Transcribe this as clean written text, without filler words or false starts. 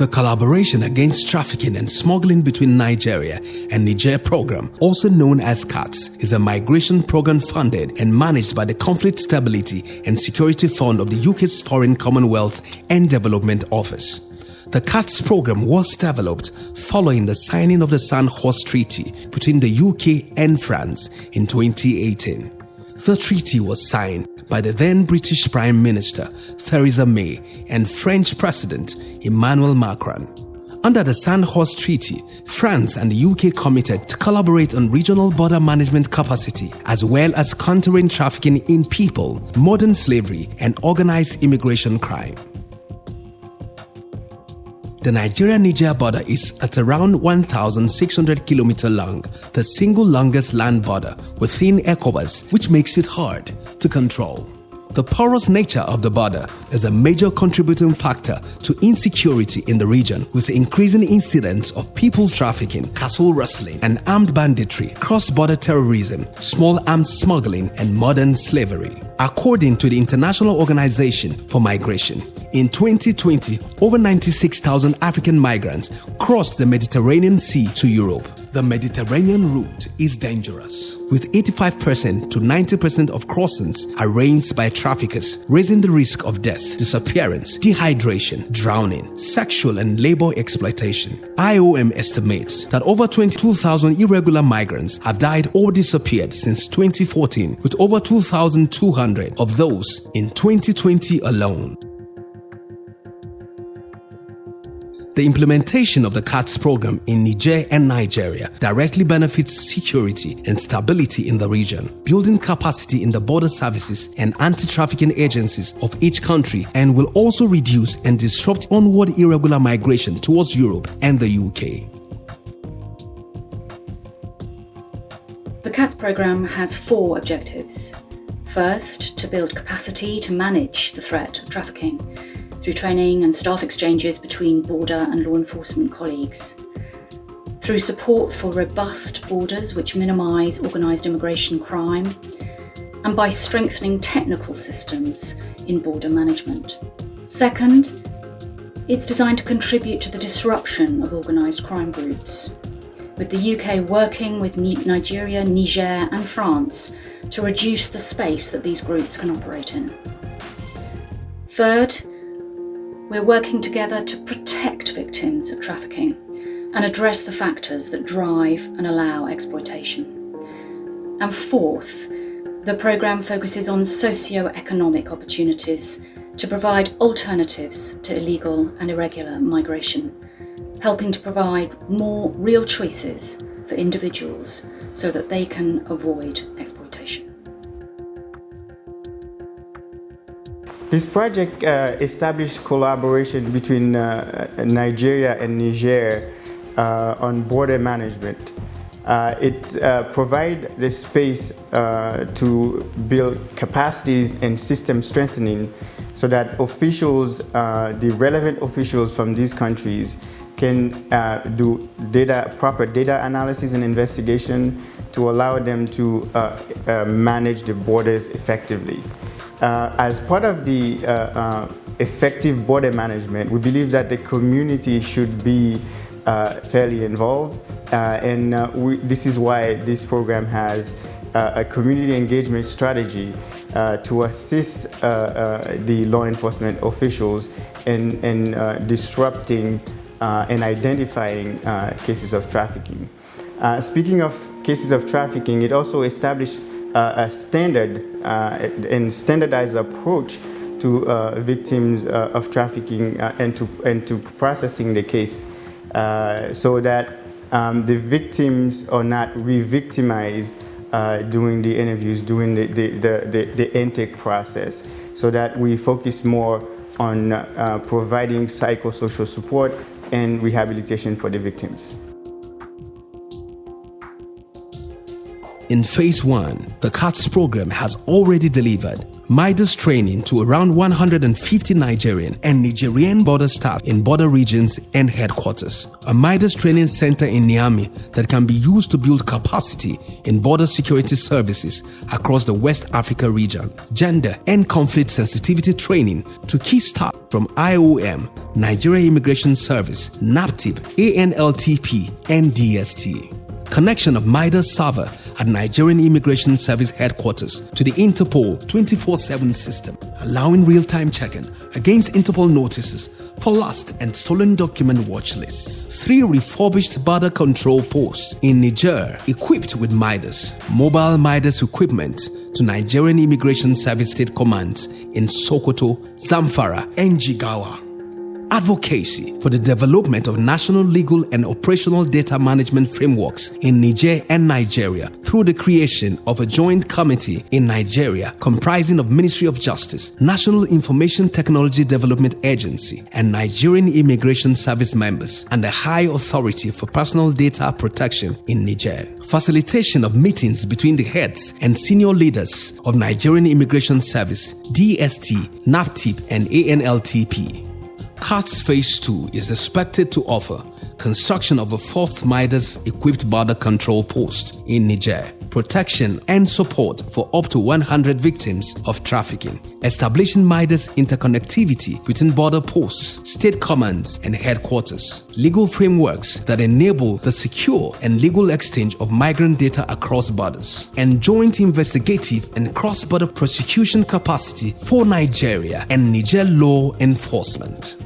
The Collaboration Against Trafficking and Smuggling Between Nigeria and Niger program, also known as CATS, is a migration program funded and managed by the Conflict Stability and Security Fund of the UK's Foreign Commonwealth and Development Office. The CATS program was developed following the signing of the Sandhurst Treaty between the UK and France in 2018. The treaty was signed by the then British Prime Minister Theresa May and French President Emmanuel Macron. Under the Sandhurst Treaty, France and the UK committed to collaborate on regional border management capacity as well as countering trafficking in people, modern slavery, and organized immigration crime. The Nigeria-Niger border is at around 1,600 km long, the single longest land border within ECOWAS, which makes it hard to control. The porous nature of the border is a major contributing factor to insecurity in the region, with increasing incidents of people trafficking, castle rustling, and armed banditry, cross-border terrorism, small arms smuggling, and modern slavery. According to the International Organization for Migration, in 2020, over 96,000 African migrants crossed the Mediterranean Sea to Europe. The Mediterranean route is dangerous, with 85% to 90% of crossings arranged by traffickers, raising the risk of death, disappearance, dehydration, drowning, sexual and labor exploitation. IOM estimates that over 22,000 irregular migrants have died or disappeared since 2014, with over 2,200 of those in 2020 alone. The implementation of the CATS program in Niger and Nigeria directly benefits security and stability in the region, building capacity in the border services and anti-trafficking agencies of each country, and will also reduce and disrupt onward irregular migration towards Europe and the UK. The CATS program has 4 objectives. First, to build capacity to manage the threat of trafficking through training and staff exchanges between border and law enforcement colleagues, through support for robust borders which minimise organised immigration crime, and by strengthening technical systems in border management. Second, it's designed to contribute to the disruption of organised crime groups, with the UK working with Nigeria, Niger and France to reduce the space that these groups can operate in. Third, we're working together to protect victims of trafficking and address the factors that drive and allow exploitation. And fourth, the programme focuses on socio-economic opportunities to provide alternatives to illegal and irregular migration, helping to provide more real choices for individuals so that they can avoid exploitation. This project established collaboration between Nigeria and Niger on border management. It provides the space to build capacities and system strengthening so that officials, the relevant officials from these countries, can do proper data analysis and investigation to allow them to manage the borders effectively. As part of the effective border management, we believe that the community should be fairly involved, and this is why this program has a community engagement strategy to assist the law enforcement officials in disrupting and identifying cases of trafficking. Speaking of cases of trafficking, it also established a standard and standardized approach to victims of trafficking and to processing the case, so that the victims are not re-victimized during the interviews, during the intake process, so that we focus more on providing psychosocial support and rehabilitation for the victims. In Phase 1, the CATS program has already delivered MIDAS training to around 150 Nigerian and Nigerian border staff in border regions and headquarters. A MIDAS training center in Niamey that can be used to build capacity in border security services across the West Africa region. Gender and conflict sensitivity training to key staff from IOM, Nigeria Immigration Service, NAPTIP, ANLTP, and DST. Connection of MIDAS server at Nigerian Immigration Service headquarters to the Interpol 24/7 system, allowing real-time checking against Interpol notices for lost and stolen document watch lists. 3 refurbished border control posts in Niger equipped with MIDAS, mobile MIDAS equipment to Nigerian Immigration Service state commands in Sokoto, Zamfara, and Jigawa. Advocacy for the development of national legal and operational data management frameworks in Niger and Nigeria through the creation of a joint committee in Nigeria comprising of Ministry of Justice, National Information Technology Development Agency, and Nigerian Immigration Service members, and the High Authority for Personal Data Protection in Niger. Facilitation of meetings between the heads and senior leaders of Nigerian Immigration Service, DST, NAPTIP, and ANLTP. CATS Phase 2 is expected to offer construction of a 4th MIDAS-equipped border control post in Niger, protection and support for up to 100 victims of trafficking, establishing MIDAS interconnectivity between border posts, state commands, and headquarters, legal frameworks that enable the secure and legal exchange of migrant data across borders, and joint investigative and cross-border prosecution capacity for Nigeria and Niger law enforcement.